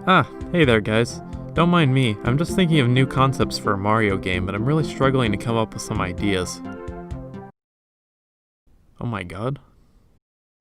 Ah, hey there guys. Don't mind me, I'm just thinking of new concepts for a Mario game, but I'm really struggling to come up with some ideas. Oh my god.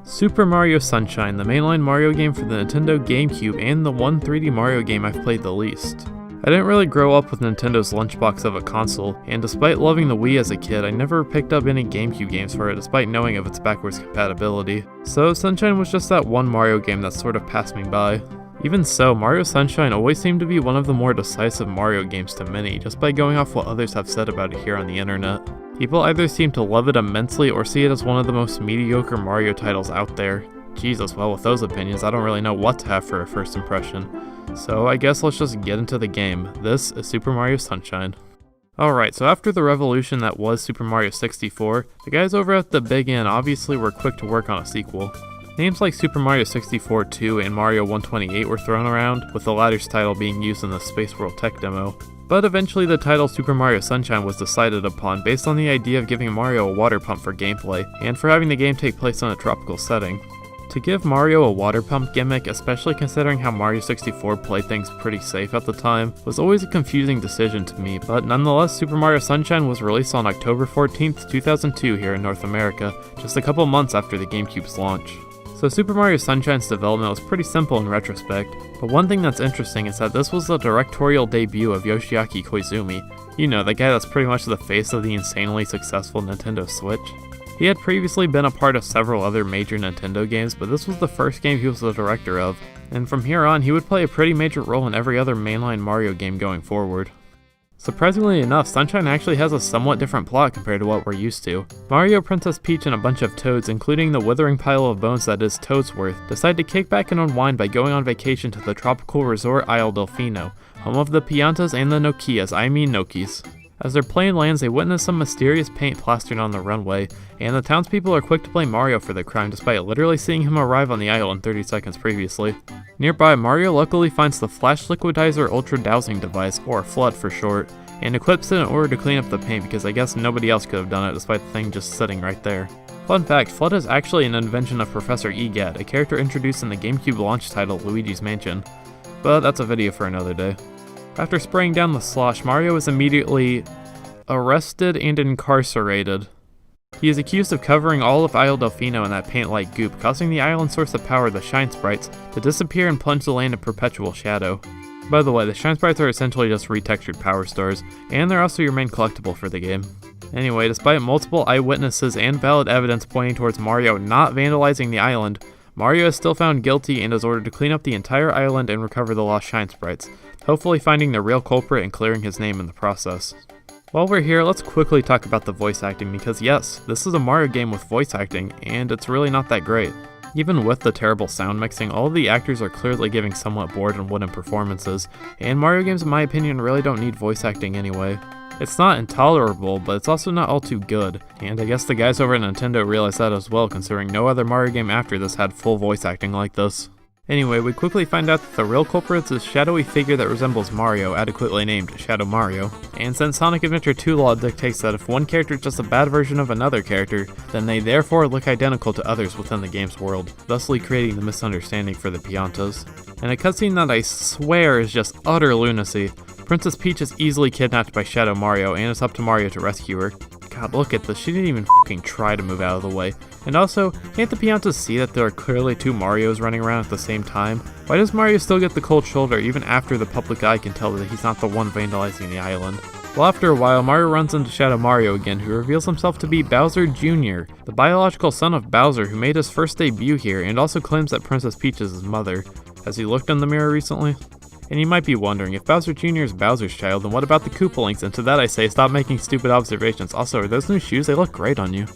Super Mario Sunshine, the mainline Mario game for the Nintendo GameCube and the one 3D Mario game I've played the least. I didn't really grow up with Nintendo's lunchbox of a console, and despite loving the Wii as a kid, I never picked up any GameCube games for it despite knowing of its backwards compatibility. So Sunshine was just that one Mario game that sort of passed me by. Even so, Mario Sunshine always seemed to be one of the more decisive Mario games to many, just by going off what others have said about it here on the internet. People either seem to love it immensely or see it as one of the most mediocre Mario titles out there. Jesus, well with those opinions, I don't really know what to have for a first impression. So I guess let's just get into the game. This is Super Mario Sunshine. Alright, so after the revolution that was Super Mario 64, the guys over at the Big N obviously were quick to work on a sequel. Names like Super Mario 64 2 and Mario 128 were thrown around, with the latter's title being used in the Space World tech demo. But eventually the title Super Mario Sunshine was decided upon based on the idea of giving Mario a water pump for gameplay, and for having the game take place in a tropical setting. To give Mario a water pump gimmick, especially considering how Mario 64 played things pretty safe at the time, was always a confusing decision to me, but nonetheless Super Mario Sunshine was released on October 14th, 2002 here in North America, just a couple months after the GameCube's launch. So Super Mario Sunshine's development was pretty simple in retrospect, but one thing that's interesting is that this was the directorial debut of Yoshiaki Koizumi. You know, the guy that's pretty much the face of the insanely successful Nintendo Switch. He had previously been a part of several other major Nintendo games, but this was the first game he was the director of, and from here on he would play a pretty major role in every other mainline Mario game going forward. Surprisingly enough, Sunshine actually has a somewhat different plot compared to what we're used to. Mario, Princess Peach, and a bunch of Toads, including the withering pile of bones that is Toadsworth, decide to kick back and unwind by going on vacation to the tropical resort Isle Delfino, home of the Piantas and the Nokis. As their plane lands, they witness some mysterious paint plastered on the runway, and the townspeople are quick to blame Mario for the crime despite literally seeing him arrive on the island 30 seconds previously. Nearby, Mario luckily finds the Flash Liquidizer Ultra Dowsing device, or FLUDD for short, and equips it in order to clean up the paint because I guess nobody else could have done it despite the thing just sitting right there. Fun fact, FLUDD is actually an invention of Professor Egad, a character introduced in the GameCube launch title Luigi's Mansion. But that's a video for another day. After spraying down the slosh, Mario is immediately arrested and incarcerated. He is accused of covering all of Isle Delfino in that paint-like goop, causing the island source of power, the Shine Sprites, to disappear and plunge the land in perpetual shadow. By the way, the Shine Sprites are essentially just retextured power stars, and they're also your main collectible for the game. Anyway, despite multiple eyewitnesses and valid evidence pointing towards Mario not vandalizing the island, Mario is still found guilty and is ordered to clean up the entire island and recover the lost Shine Sprites, hopefully finding the real culprit and clearing his name in the process. While we're here, let's quickly talk about the voice acting because yes, this is a Mario game with voice acting, and it's really not that great. Even with the terrible sound mixing, all of the actors are clearly giving somewhat bored and wooden performances, and Mario games in my opinion really don't need voice acting anyway. It's not intolerable, but it's also not all too good, and I guess the guys over at Nintendo realized that as well, considering no other Mario game after this had full voice acting like this. Anyway, we quickly find out that the real culprit is a shadowy figure that resembles Mario, adequately named Shadow Mario. And since Sonic Adventure 2 law dictates that if one character is just a bad version of another character, then they therefore look identical to others within the game's world, thusly creating the misunderstanding for the Piantas. In a cutscene that I swear is just utter lunacy, Princess Peach is easily kidnapped by Shadow Mario, and it's up to Mario to rescue her. God, look at this, she didn't even fucking try to move out of the way. And also, can't the Piantas see that there are clearly two Marios running around at the same time? Why does Mario still get the cold shoulder even after the public eye can tell that he's not the one vandalizing the island? Well, after a while, Mario runs into Shadow Mario again, who reveals himself to be Bowser Jr., the biological son of Bowser who made his first debut here and also claims that Princess Peach is his mother. Has he looked in the mirror recently? And you might be wondering, if Bowser Jr. is Bowser's child, then what about the Koopalings? And to that I say, stop making stupid observations. Also, are those new shoes? They look great on you.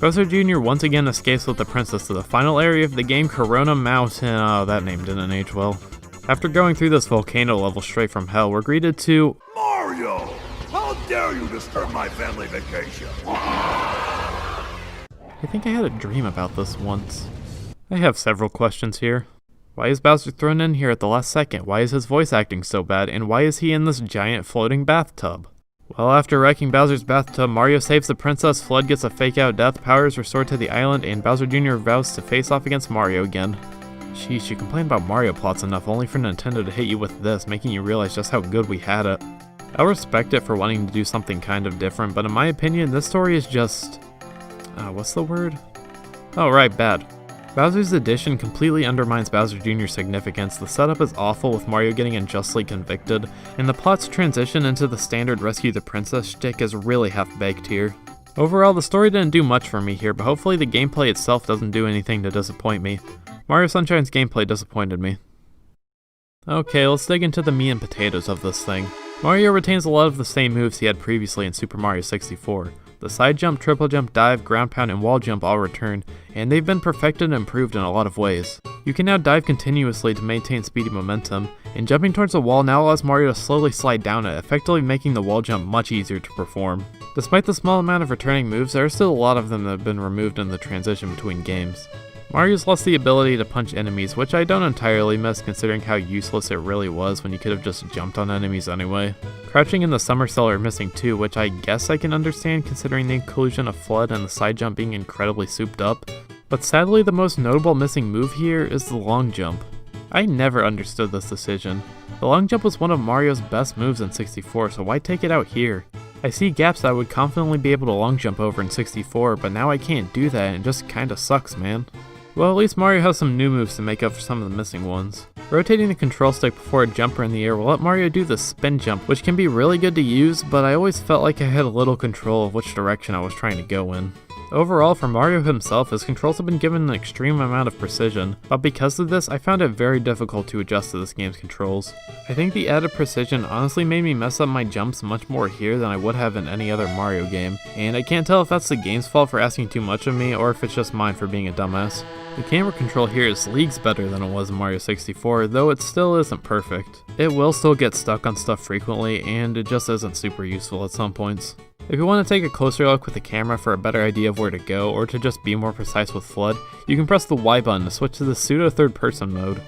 Bowser Jr. once again escapes with the princess to the final area of the game, Corona Mountain. Oh, that name didn't age well. After going through this volcano level straight from hell, we're greeted to Mario! How dare you disturb my family vacation? I think I had a dream about this once. I have several questions here. Why is Bowser thrown in here at the last second? Why is his voice acting so bad? And why is he in this giant floating bathtub? Well, after wrecking Bowser's bathtub, Mario saves the princess, FLUDD gets a fake-out death, power is restored to the island, and Bowser Jr. vows to face off against Mario again. Sheesh, you complain about Mario plots enough only for Nintendo to hit you with this, making you realize just how good we had it. I'll respect it for wanting to do something kind of different, but in my opinion, this story is just... what's the word? Oh, right, bad. Bowser's Edition completely undermines Bowser Jr.'s significance, the setup is awful with Mario getting unjustly convicted, and the plot's transition into the standard rescue the princess shtick is really half-baked here. Overall, the story didn't do much for me here, but hopefully the gameplay itself doesn't do anything to disappoint me. Mario Sunshine's gameplay disappointed me. Okay, let's dig into the meat and potatoes of this thing. Mario retains a lot of the same moves he had previously in Super Mario 64. The side jump, triple jump, dive, ground pound, and wall jump all return, and they've been perfected and improved in a lot of ways. You can now dive continuously to maintain speedy momentum, and jumping towards the wall now allows Mario to slowly slide down it, effectively making the wall jump much easier to perform. Despite the small amount of returning moves, there are still a lot of them that have been removed in the transition between games. Mario's lost the ability to punch enemies, which I don't entirely miss considering how useless it really was when you could have just jumped on enemies anyway. Crouching in the summer cellar are missing too, which I guess I can understand considering the inclusion of FLUDD and the side jump being incredibly souped up. But sadly the most notable missing move here is the long jump. I never understood this decision. The long jump was one of Mario's best moves in 64, so why take it out here? I see gaps that I would confidently be able to long jump over in 64, but now I can't do that and it just kinda sucks, man. Well, at least Mario has some new moves to make up for some of the missing ones. Rotating the control stick before a jumper in the air will let Mario do the spin jump, which can be really good to use, but I always felt like I had a little control of which direction I was trying to go in. Overall, for Mario himself, his controls have been given an extreme amount of precision, but because of this, I found it very difficult to adjust to this game's controls. I think the added precision honestly made me mess up my jumps much more here than I would have in any other Mario game, and I can't tell if that's the game's fault for asking too much of me or if it's just mine for being a dumbass. The camera control here is leagues better than it was in Mario 64, though it still isn't perfect. It will still get stuck on stuff frequently, and it just isn't super useful at some points. If you want to take a closer look with the camera for a better idea of where to go, or to just be more precise with FLUDD, you can press the Y button to switch to the pseudo third person mode.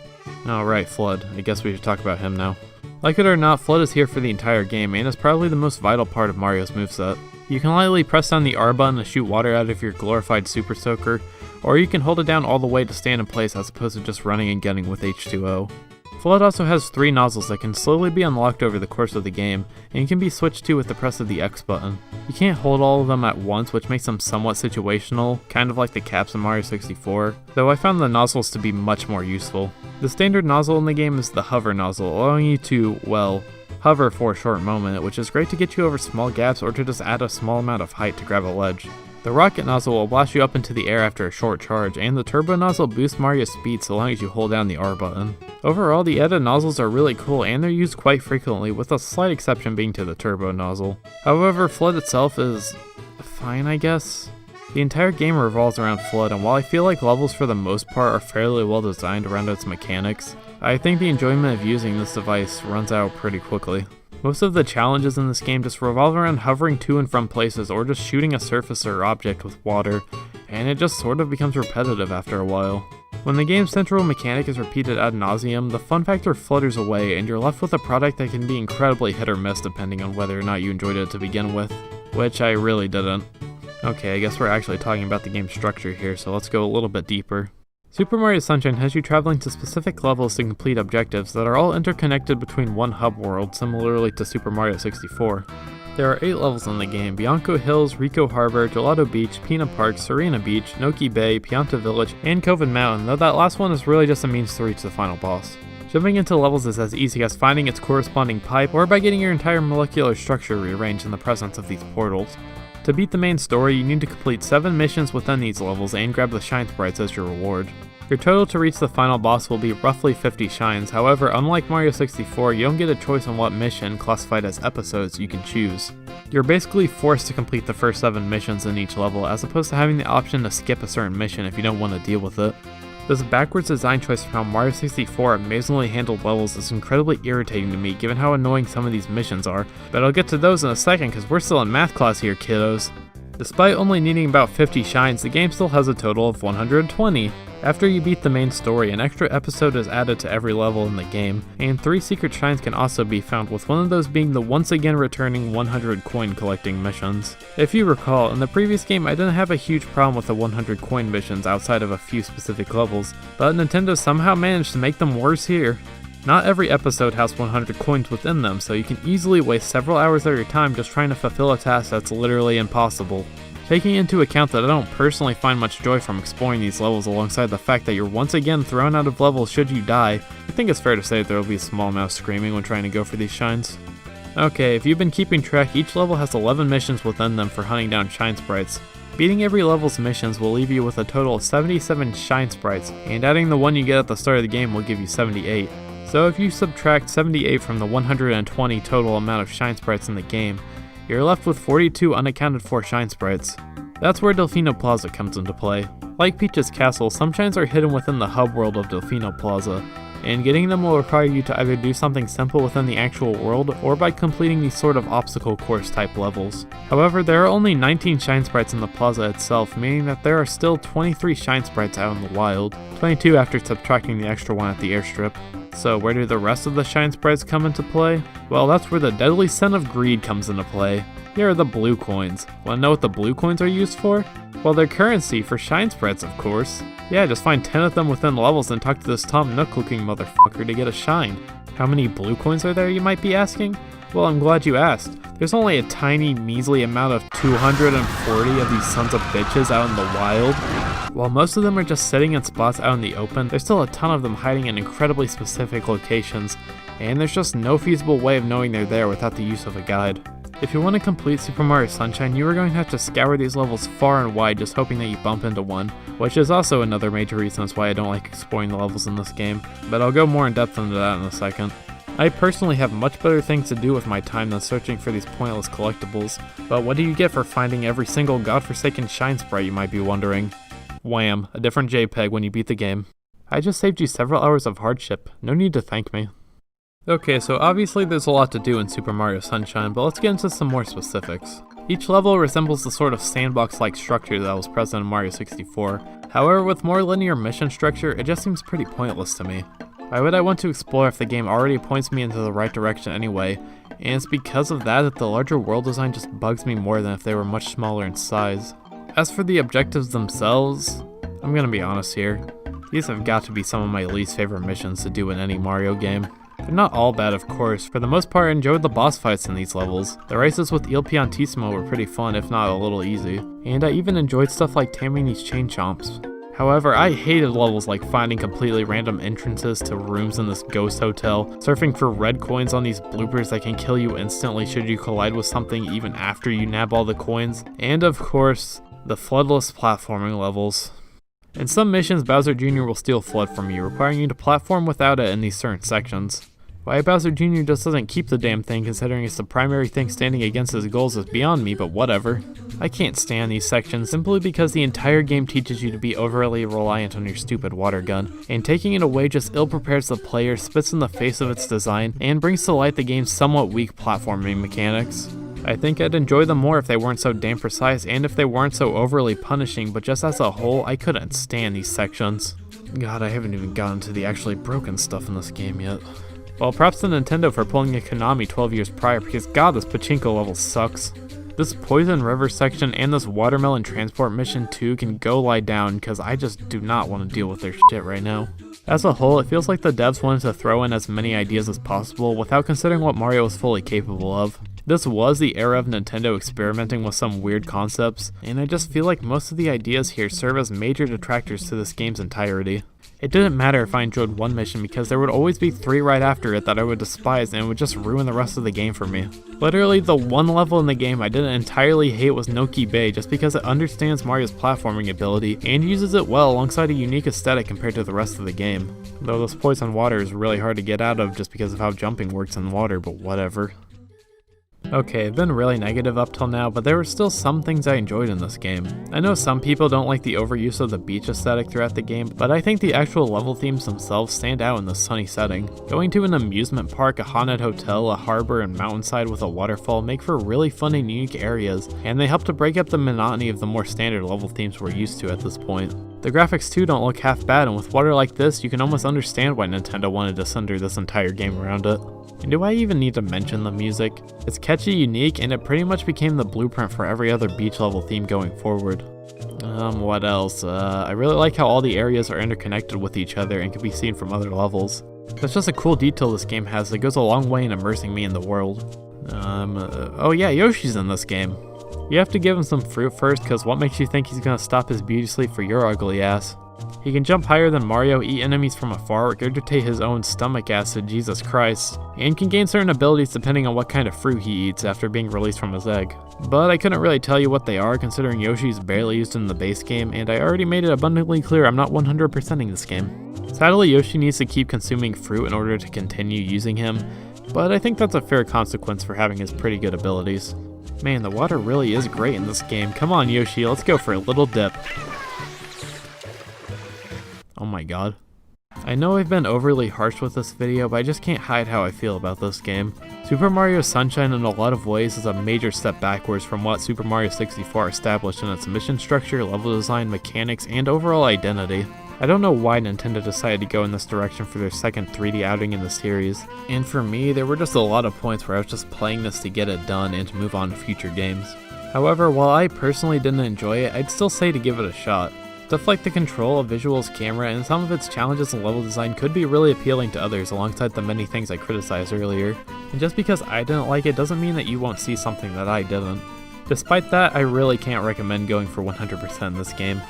Alright, FLUDD. I guess we should talk about him now. Like it or not, FLUDD is here for the entire game, and is probably the most vital part of Mario's moveset. You can lightly press down the R button to shoot water out of your glorified Super Soaker, or you can hold it down all the way to stand in place as opposed to just running and getting with H2O. FLUDD also has 3 nozzles that can slowly be unlocked over the course of the game, and can be switched to with the press of the X button. You can't hold all of them at once, which makes them somewhat situational, kind of like the caps in Mario 64, though I found the nozzles to be much more useful. The standard nozzle in the game is the hover nozzle, allowing you to, well, hover for a short moment, which is great to get you over small gaps or to just add a small amount of height to grab a ledge. The rocket nozzle will blast you up into the air after a short charge, and the turbo nozzle boosts Mario's speed so long as you hold down the R button. Overall, the added nozzles are really cool and they're used quite frequently, with a slight exception being to the turbo nozzle. However, FLUDD itself is fine, I guess. The entire game revolves around FLUDD, and while I feel like levels for the most part are fairly well designed around its mechanics, I think the enjoyment of using this device runs out pretty quickly. Most of the challenges in this game just revolve around hovering to and from places or just shooting a surface or object with water, and it just sort of becomes repetitive after a while. When the game's central mechanic is repeated ad nauseum, the fun factor flutters away and you're left with a product that can be incredibly hit or miss depending on whether or not you enjoyed it to begin with, which I really didn't. Okay, I guess we're actually talking about the game's structure here, so let's go a little bit deeper. Super Mario Sunshine has you traveling to specific levels to complete objectives that are all interconnected between one hub world, similarly to Super Mario 64. There are 8 levels in the game: Bianco Hills, Ricco Harbor, Gelato Beach, Peanut Park, Sirena Beach, Noki Bay, Pianta Village, and Coven Mountain, though that last one is really just a means to reach the final boss. Jumping into levels is as easy as finding its corresponding pipe, or by getting your entire molecular structure rearranged in the presence of these portals. To beat the main story, you need to complete 7 missions within these levels and grab the Shine Sprites as your reward. Your total to reach the final boss will be roughly 50 shines, however, unlike Mario 64, you don't get a choice on what mission, classified as episodes, you can choose. You're basically forced to complete the first 7 missions in each level, as opposed to having the option to skip a certain mission if you don't want to deal with it. This backwards design choice from how Mario 64 amazingly handled levels is incredibly irritating to me given how annoying some of these missions are, but I'll get to those in a second because we're still in math class here, kiddos. Despite only needing about 50 shines, the game still has a total of 120. After you beat the main story, an extra episode is added to every level in the game, and 3 secret shrines can also be found, with one of those being the once again returning 100 coin collecting missions. If you recall, in the previous game I didn't have a huge problem with the 100 coin missions outside of a few specific levels, but Nintendo somehow managed to make them worse here. Not every episode has 100 coins within them, so you can easily waste several hours of your time just trying to fulfill a task that's literally impossible. Taking into account that I don't personally find much joy from exploring these levels alongside the fact that you're once again thrown out of levels should you die, I think it's fair to say that there will be a small amount of screaming when trying to go for these shines. Okay, if you've been keeping track, each level has 11 missions within them for hunting down shine sprites. Beating every level's missions will leave you with a total of 77 shine sprites, and adding the one you get at the start of the game will give you 78. So if you subtract 78 from the 120 total amount of shine sprites in the game, you're left with 42 unaccounted for shine sprites. That's where Delfino Plaza comes into play. Like Peach's Castle, some shines are hidden within the hub world of Delfino Plaza, and getting them will require you to either do something simple within the actual world or by completing these sort of obstacle course type levels. However, there are only 19 shine sprites in the plaza itself, meaning that there are still 23 shine sprites out in the wild, 22 after subtracting the extra one at the airstrip. So where do the rest of the shine sprites come into play? Well, that's where the deadly sin of greed comes into play. Here are the blue coins. Want to know what the blue coins are used for? Well, they're currency for shine sprites, of course. Yeah, just find 10 of them within levels and talk to this Tom Nook looking motherfucker to get a shine. How many blue coins are there, you might be asking? Well, I'm glad you asked. There's only a tiny, measly amount of 240 of these sons of bitches out in the wild. While most of them are just sitting in spots out in the open, there's still a ton of them hiding in incredibly specific locations, and there's just no feasible way of knowing they're there without the use of a guide. If you want to complete Super Mario Sunshine, you are going to have to scour these levels far and wide just hoping that you bump into one, which is also another major reason as why I don't like exploring the levels in this game, but I'll go more in depth into that in a second. I personally have much better things to do with my time than searching for these pointless collectibles, but what do you get for finding every single godforsaken shine sprite, you might be wondering? Wham, a different JPEG when you beat the game. I just saved you several hours of hardship, no need to thank me. Okay, so obviously there's a lot to do in Super Mario Sunshine, but let's get into some more specifics. Each level resembles the sort of sandbox-like structure that was present in Mario 64. However, with more linear mission structure, it just seems pretty pointless to me. Why would I want to explore if the game already points me into the right direction anyway? And it's because of that the larger world design just bugs me more than if they were much smaller in size. As for the objectives themselves, I'm gonna be honest here. These have got to be some of my least favorite missions to do in any Mario game. They're not all bad, of course. For the most part, I enjoyed the boss fights in these levels. The races with Il Piantissimo were pretty fun, if not a little easy. And I even enjoyed stuff like taming these chain chomps. However, I hated levels like finding completely random entrances to rooms in this ghost hotel, surfing for red coins on these bloopers that can kill you instantly should you collide with something even after you nab all the coins, and of course, the floodless platforming levels. In some missions, Bowser Jr. will steal FLUDD from you, requiring you to platform without it in these certain sections. Why Bowser Jr. just doesn't keep the damn thing considering it's the primary thing standing against his goals is beyond me, but whatever. I can't stand these sections simply because the entire game teaches you to be overly reliant on your stupid water gun, and taking it away just ill-prepares the player, spits in the face of its design, and brings to light the game's somewhat weak platforming mechanics. I think I'd enjoy them more if they weren't so damn precise and if they weren't so overly punishing, but just as a whole, I couldn't stand these sections. God, I haven't even gotten to the actually broken stuff in this game yet. Well, props to Nintendo for pulling a Konami 12 years prior, because god, this pachinko level sucks. This Poison River section and this Watermelon Transport mission too can go lie down, because I just do not want to deal with their shit right now. As a whole, it feels like the devs wanted to throw in as many ideas as possible without considering what Mario was fully capable of. This was the era of Nintendo experimenting with some weird concepts, and I just feel like most of the ideas here serve as major detractors to this game's entirety. It didn't matter if I enjoyed one mission because there would always be 3 right after it that I would despise and it would just ruin the rest of the game for me. Literally the one level in the game I didn't entirely hate was Noki Bay just because it understands Mario's platforming ability and uses it well alongside a unique aesthetic compared to the rest of the game. Though this poison water is really hard to get out of just because of how jumping works in water, but whatever. Okay, I've been really negative up till now, but there were still some things I enjoyed in this game. I know some people don't like the overuse of the beach aesthetic throughout the game, but I think the actual level themes themselves stand out in this sunny setting. Going to an amusement park, a haunted hotel, a harbor, and mountainside with a waterfall make for really fun and unique areas, and they help to break up the monotony of the more standard level themes we're used to at this point. The graphics too don't look half bad, and with water like this, you can almost understand why Nintendo wanted to center this entire game around it. And do I even need to mention the music? It's catchy, unique, and it pretty much became the blueprint for every other beach level theme going forward. What else? I really like how all the areas are interconnected with each other and can be seen from other levels. That's just a cool detail this game has that goes a long way in immersing me in the world. Oh yeah, Yoshi's in this game. You have to give him some fruit first, cause what makes you think he's gonna stop his beauty sleep for your ugly ass? He can jump higher than Mario, eat enemies from afar, regurgitate his own stomach acid, Jesus Christ, and can gain certain abilities depending on what kind of fruit he eats after being released from his egg. But I couldn't really tell you what they are, considering Yoshi's barely used in the base game, and I already made it abundantly clear I'm not 100%ing this game. Sadly, Yoshi needs to keep consuming fruit in order to continue using him, but I think that's a fair consequence for having his pretty good abilities. Man, the water really is great in this game. Come on, Yoshi, let's go for a little dip. Oh my god. I know I've been overly harsh with this video, but I just can't hide how I feel about this game. Super Mario Sunshine in a lot of ways is a major step backwards from what Super Mario 64 established in its mission structure, level design, mechanics, and overall identity. I don't know why Nintendo decided to go in this direction for their second 3D outing in the series, and for me, there were just a lot of points where I was just playing this to get it done and to move on to future games. However, while I personally didn't enjoy it, I'd still say to give it a shot. Stuff like the control, visuals, camera, and some of its challenges and level design could be really appealing to others alongside the many things I criticized earlier, and just because I didn't like it doesn't mean that you won't see something that I didn't. Despite that, I really can't recommend going for 100% in this game.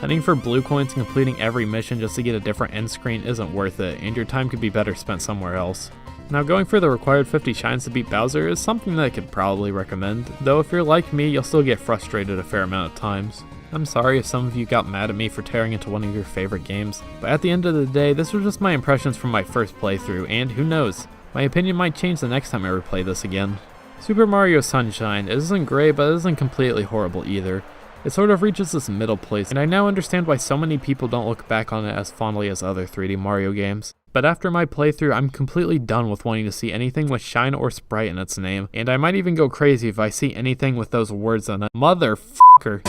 Hunting for blue coins and completing every mission just to get a different end screen isn't worth it, and your time could be better spent somewhere else. Now, going for the required 50 shines to beat Bowser is something that I could probably recommend, though if you're like me, you'll still get frustrated a fair amount of times. I'm sorry if some of you got mad at me for tearing into one of your favorite games, but at the end of the day, this was just my impressions from my first playthrough, and who knows, my opinion might change the next time I replay this again. Super Mario Sunshine isn't great, but it isn't completely horrible either. It sort of reaches this middle place, and I now understand why so many people don't look back on it as fondly as other 3D Mario games. But after my playthrough, I'm completely done with wanting to see anything with shine or sprite in its name, and I might even go crazy if I see anything with those words on it. Motherfucker.